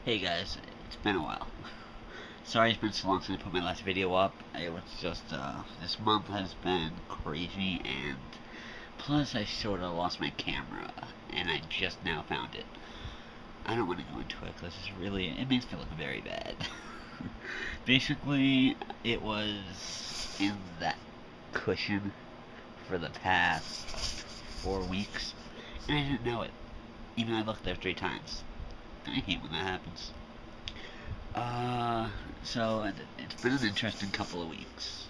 Hey guys, it's been a while. Sorry it's been so long since I put my last video up. It was just, this month has been crazy, and plus I sort of lost my camera, and I just now found it. I don't want to go into it because it makes me look very bad. Basically, it was in that cushion for the past 4 weeks, and I didn't know it. Even though I looked there 3 times. I hate when that happens. So it's been an interesting couple of weeks.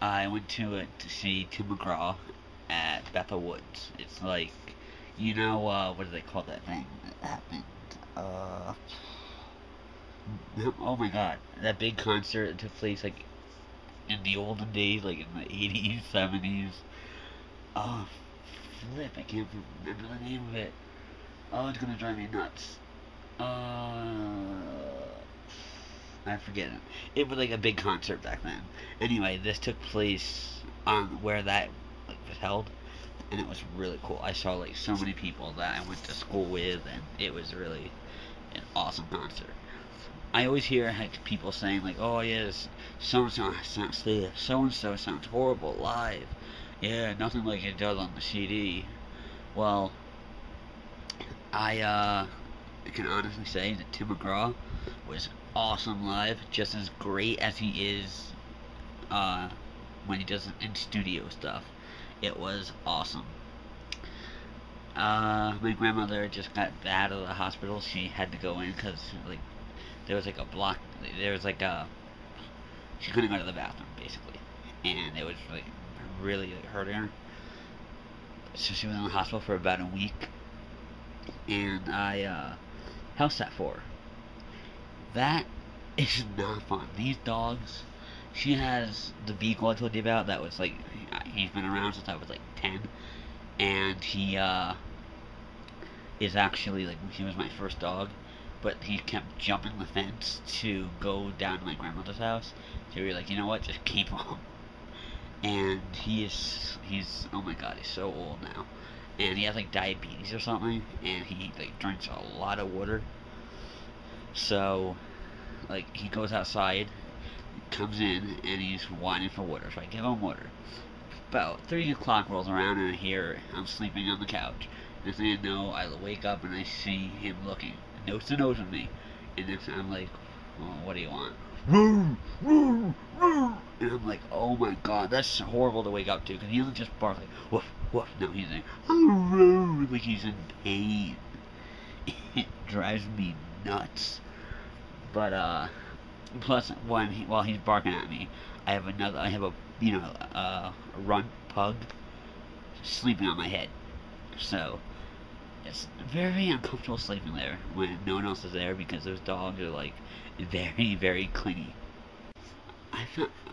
I went to see Tim McGraw at Bethel Woods. It's like, what do they call that thing that happened? Oh my god, that big concert that took place like in the olden days, like in the 80s, 70s. Oh, flip, I can't remember the name of it. Oh, it's gonna drive me nuts. I forget it. It was like a big concert back then. Anyway, this took place on where that was held, and it was really cool. I saw like so many people that I went to school with, and it was really an awesome concert. I always hear people saying like, "Oh yes, so and so sounds horrible live. Yeah, nothing like it does on the CD." Well, I can honestly say that Tim McGraw was awesome live, just as great as he is when he does in studio stuff. It was awesome. My grandmother just got out of the hospital. She had to go in because like there was like a block. There was like she couldn't go to the bathroom basically, and it was like really hurting her. So she was in the hospital for about a week, and I house sat for her. That is not fun. These dogs, she has the beagle I told you about that was like, he's been around since I was like 10, and he is actually like, he was my first dog, but he kept jumping the fence to go down to my grandmother's house, so we were like, you know what, just keep him. And he's, oh my god, he's so old now, and he has like diabetes or something, and he like drinks a lot of water. So, like, he goes outside, comes in, and he's whining for water. So I give him water. About 3 o'clock rolls around, and I hear I'm sleeping on the couch. Next thing I know, I wake up and I see him looking nose to nose with me. And then I'm like, well, what do you want? And I'm like, oh my god, that's horrible to wake up to, because he doesn't just bark like, woof, woof. No, he's like he's in pain. It drives me nuts. But plus while he's barking at me, I have a runt pug sleeping on my head. So it's very uncomfortable sleeping there when no one else is there, because those dogs are like very, very clingy.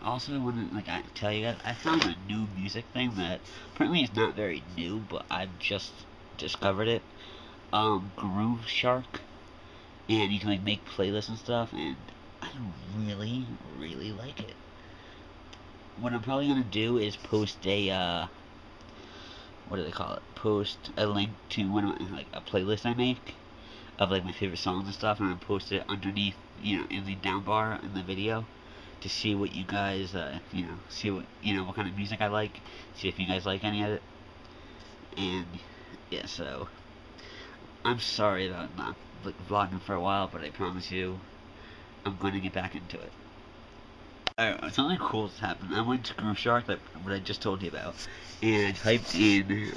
Also want to I tell you guys, I found a new music thing that apparently is not very new, but I've just discovered it. Groove Shark. And you can like make playlists and stuff, and I really, really like it. What I'm probably gonna do is post a what do they call it? Post a link to one of like a playlist I make of like my favorite songs and stuff, and I'm gonna post it underneath, in the down bar in the video, to see what you guys, see what kind of music I like, see if you guys like any of it, and yeah, so I'm sorry about not vlogging for a while, but I promise you, I'm going to get back into it. Alright, something cool has happened. I went to Groove Shark, like what I just told you about, and I typed in,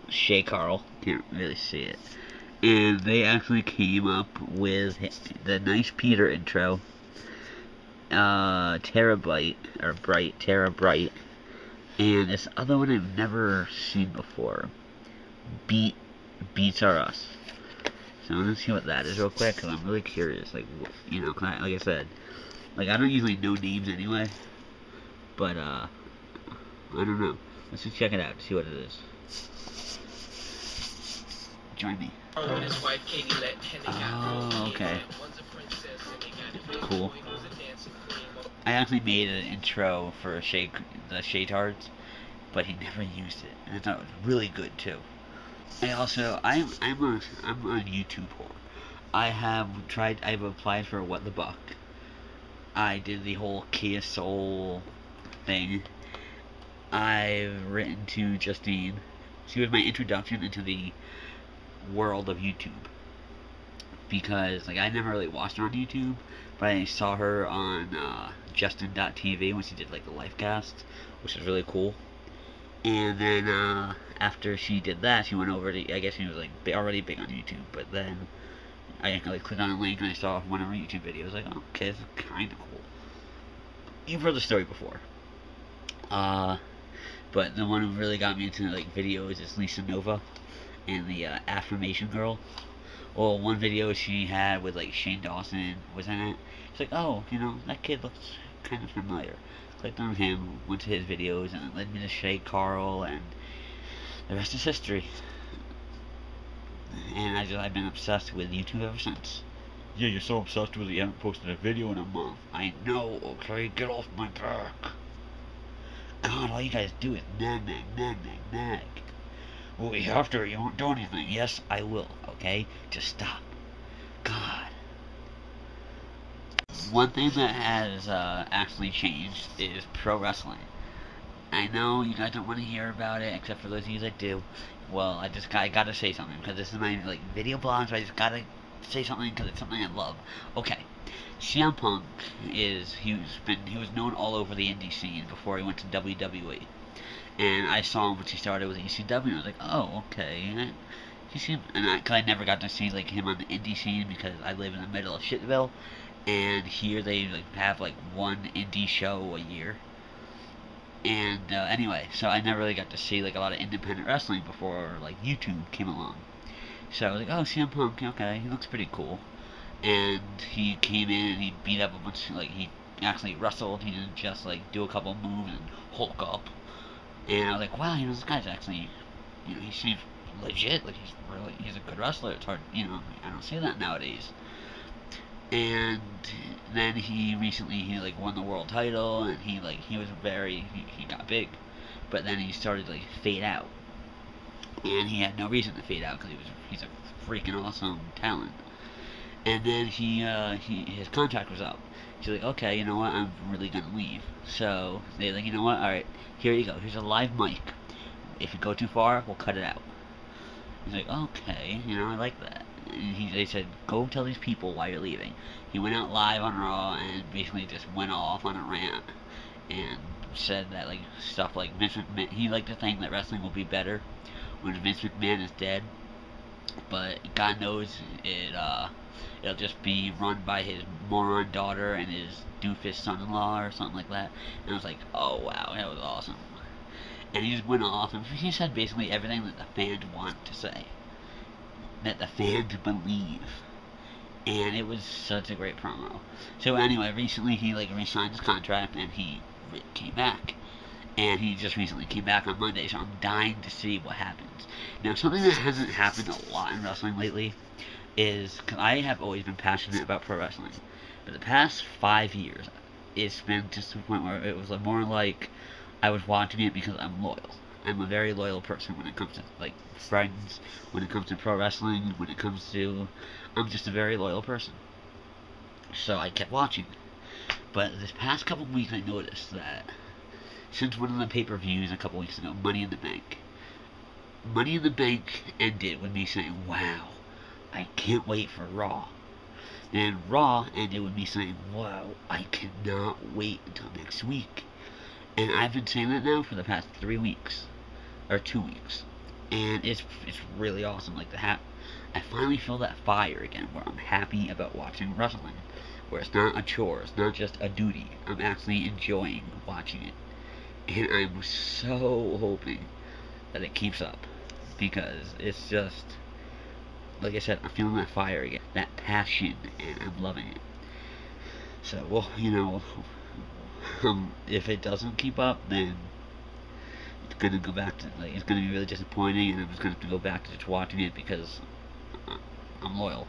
Shay Carl, can't really see it, and they actually came up with the Nice Peter intro, Tera Bright, and this other one I've never seen before, Beats Are Us. So I'm gonna see what that is real quick, because I'm really curious, like I said, like I don't usually know names anyway, but I don't know. Let's just check it out, see what it is. Join me. Oh, okay. Cool. I actually made an intro for the Shaytards, but he never used it, and I thought it was really good too. I'm a YouTube whore. I've applied for What the Buck. I did the whole Kia Soul thing. I've written to Justine. She was my introduction into the world of YouTube. Because, like, I never really watched her on YouTube, but I saw her on Justin.tv when she did, like, the live cast, which was really cool. And then, after she did that, she went over to, I guess she was, like, already big on YouTube, but then I like clicked on a link and I saw one of her YouTube videos. I was like, oh, okay, this is kind of cool. You've heard the story before. But the one who really got me into, like, videos is Lisa Nova and the Affirmation Girl. Well, one video she had with, like, Shane Dawson was in it. It's like, oh, you know, that kid looks kind of familiar. Clicked on him, went to his videos, and it led me to Shay Carl, and the rest is history. And I've been obsessed with YouTube ever since. Yeah, you're so obsessed with it, you haven't posted a video in a month. I know, okay, get off my back. God, all you guys do is nag, nag, nag, nag, nag. Well, we have to, you won't do anything. Yes, I will, okay? Just stop. God. One thing that has actually changed is pro wrestling. I know you guys don't want to hear about it, except for those of you that do. Well, I gotta say something, because this is my, like, video blog, so I just gotta say something, because it's something I love. Okay. CM Punk he was known all over the indie scene before he went to WWE. And I saw him when he started with ECW, and I was like, oh, okay. Cause I never got to see, like, him on the indie scene because I live in the middle of Shitville, and here they, like, have, like, one indie show a year. And, anyway, so I never really got to see, like, a lot of independent wrestling before, like, YouTube came along. So I was like, oh, CM Punk, okay, he looks pretty cool. And he came in and he beat up a bunch, like, he actually wrestled, he didn't just, like, do a couple moves and Hulk up. And I was like, wow, you know, this guy's actually, you know, he seems legit, like, he's a good wrestler. It's hard, you know, I don't see that nowadays. And then he like, won the world title, and he got big. But then he started to, like, fade out. And he had no reason to fade out, because he's a freaking awesome talent. And then his contract was up. He's like, okay, you know what, I'm really gonna leave. So they're like, you know what, alright, here you go, here's a live mic. If you go too far, we'll cut it out. He's like, okay, you know, I like that. And they said, go tell these people why you're leaving. He went out live on Raw and basically just went off on a rant and said that, like, stuff like Vince McMahon, he liked to think that wrestling will be better when Vince McMahon is dead. But God knows it'll just be run by his moron daughter and his doofus son-in-law or something like that. And I was like, oh wow, that was awesome. And he just went off and he said basically everything that the fans want to say, that the fans believe. And it was such a great promo. So anyway, recently he, like, re-signed his contract and he came back. And he just recently came back on Monday, so I'm dying to see what happens. Now, something that hasn't happened a lot in wrestling lately is, because I have always been passionate about pro wrestling, but the past 5 years, it's been just to the point where it was more like I was watching it because I'm loyal. I'm a very loyal person when it comes to, like, friends, when it comes to pro wrestling, when it comes to... I'm just a very loyal person. So I kept watching. But this past couple of weeks I noticed that since one of the pay-per-views a couple weeks ago, Money in the Bank ended with me saying, wow, I can't wait for Raw. And Raw ended with me saying, wow, I cannot wait until next week. And I've been saying that now for the past 3 weeks, or 2 weeks. And it's really awesome. Like, I finally feel that fire again, where I'm happy about watching wrestling. Where it's not a chore, it's not just a duty. I'm actually enjoying watching it. And I'm so hoping that it keeps up, because it's just, like I said, I'm feeling that fire again, that passion, and I'm loving it. So, well, you know, if it doesn't keep up, then it's gonna go back to, like, it's gonna be really disappointing, and I'm just gonna have to go back to just watching it because I'm loyal.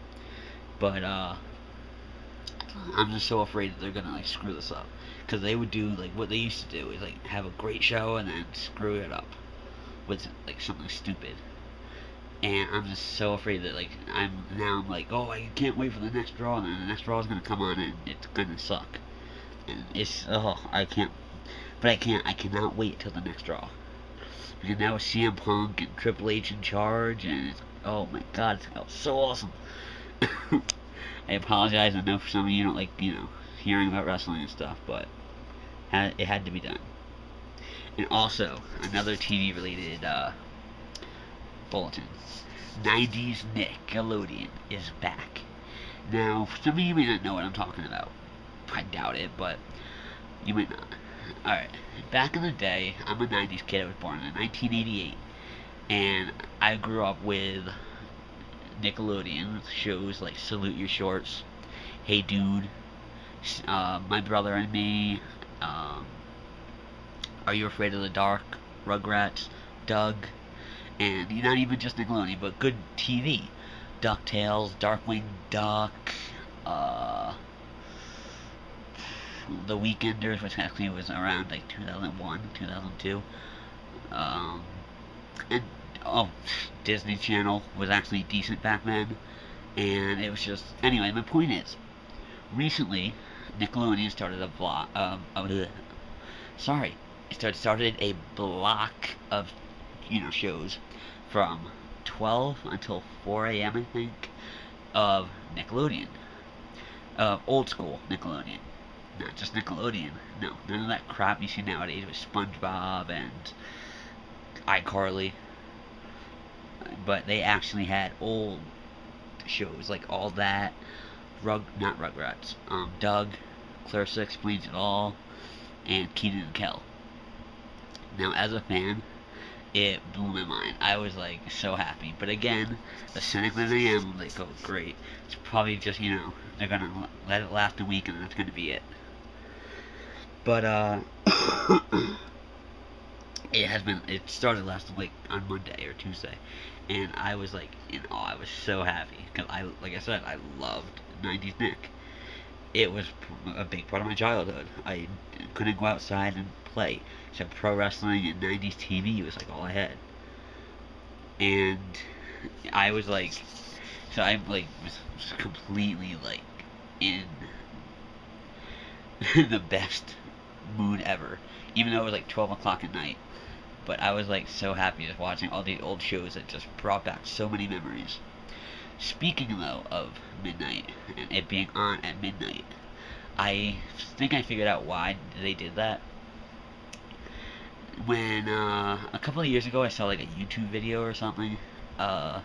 But I'm just so afraid that they're gonna, like, screw this up. Because they would do, like, what they used to do is, like, have a great show and then screw it up with, like, something stupid. And I'm just so afraid that like I'm like, oh, I can't wait for the next draw, and then the next draw is gonna come on and it's gonna suck. And it's I can't, but I cannot wait till the next draw. Because now with CM Punk and Triple H in charge, and it's, oh my god, it's so awesome. I apologize, I know for some of you don't like, hearing about wrestling and stuff, but it had to be done. And also, another TV related bulletin. 90s Nickelodeon is back. Now, for some of you may not know what I'm talking about. I doubt it, but you might not. Alright, back in the day, I'm a 90s kid. I was born in 1988. And I grew up with Nickelodeon shows like Salute Your Shorts, Hey Dude, My Brother and Me, Are You Afraid of the Dark, Rugrats, Doug, and not even just Nickelodeon, but good TV. DuckTales, Darkwing Duck, The Weekenders, which actually was around like 2001, 2002. And Disney Channel was actually decent back then. And it was just, anyway, my point is, recently, Nickelodeon started a block, started a block of, shows from 12 until 4 a.m., I think, of Nickelodeon. Old school Nickelodeon. Not just Nickelodeon. No, none of that crap you see nowadays with SpongeBob and iCarly. But they actually had old shows like All That, not Rugrats, Doug, Clarissa Explains It All, and Kenan and Kel. Now, as a fan, it blew my mind. I was like so happy. But again, the cynic that I am, I'm like, oh great, it's probably just they're gonna let it last a week and that's gonna be it. But it started last like on Monday or Tuesday, and I was like in awe. I was so happy because like I said, I loved 90s Nick. It was a big part of my childhood. I couldn't go outside and play, so pro wrestling and 90s TV was like all I had. And I was like, so I like was completely like in the best mood ever, even though it was like 12 o'clock at night. But I was like so happy just watching all the old shows that just brought back so many memories. Speaking though of midnight and it being on at midnight, I think I figured out why they did that. When a couple of years ago I saw like a YouTube video or something of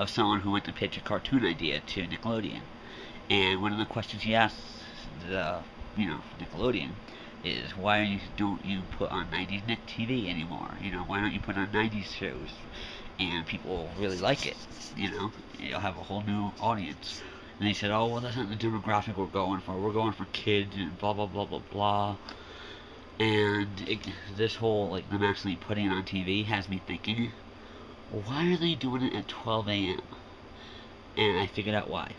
someone who went to pitch a cartoon idea to Nickelodeon, and one of the questions he asked Nickelodeon is, why don't you put on 90s Nick TV anymore? Why don't you put on 90s shows? And people really like it. You'll have a whole new audience. And they said, oh, well, that's not the demographic we're going for. We're going for kids and blah, blah, blah, blah, blah. And this whole, like, them actually putting it on TV has me thinking, why are they doing it at 12 a.m.? And I figured out why.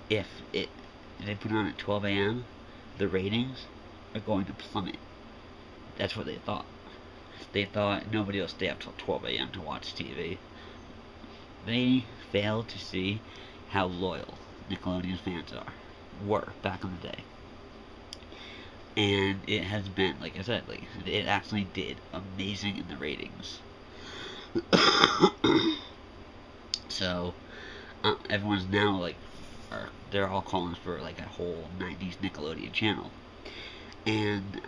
If they put it on at 12 a.m., the ratings are going to plummet. That's what they thought. They thought nobody will stay up till 12 a.m. to watch TV. They failed to see how loyal Nickelodeon fans were back in the day. And it has been, like I said, like it actually did amazing in the ratings. So everyone's now like, they're all calling for like a whole 90s Nickelodeon channel. And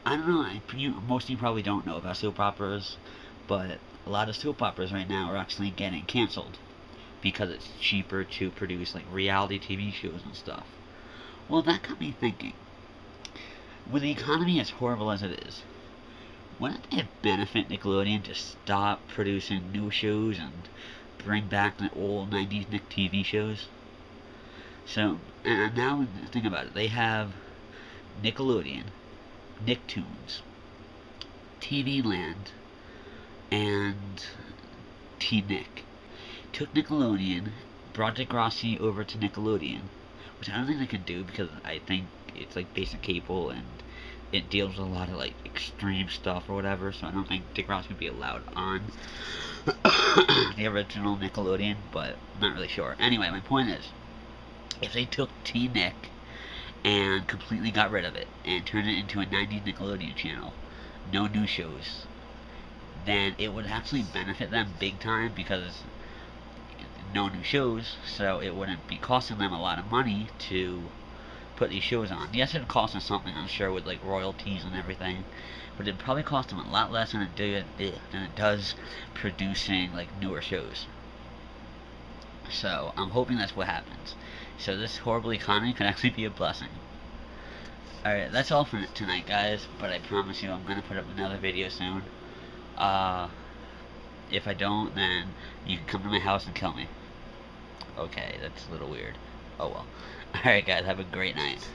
I don't know, most of you probably don't know about soap operas, but a lot of soap operas right now are actually getting canceled because it's cheaper to produce like reality TV shows and stuff. Well, that got me thinking, with the economy as horrible as it is, wouldn't it benefit Nickelodeon to stop producing new shows and bring back the old 90s Nick TV shows? So, and now think about it, they have Nickelodeon, Nicktoons, TV Land, and T-Nick. Took Nickelodeon, brought Degrassi over to Nickelodeon, which I don't think they could do because I think it's like basic cable and it deals with a lot of like extreme stuff or whatever, so I don't think Dick Ross would be allowed on the original Nickelodeon, but I'm not really sure. Anyway, my point is, if they took Teen Nick and completely got rid of it and turned it into a 90s Nickelodeon channel, no new shows, then it would actually benefit them big time, because no new shows, so it wouldn't be costing them a lot of money to put these shows on. Yes, it'd cost them something, I'm sure, with like royalties and everything, but it'd probably cost them a lot less than it does producing like newer shows. So I'm hoping that's what happens. So this horrible economy could actually be a blessing. Alright, that's all for tonight, guys, but I promise you I'm going to put up another video soon. If I don't, then you can come to my house and kill me. Okay, that's a little weird. Oh well. Alright guys, have a great night.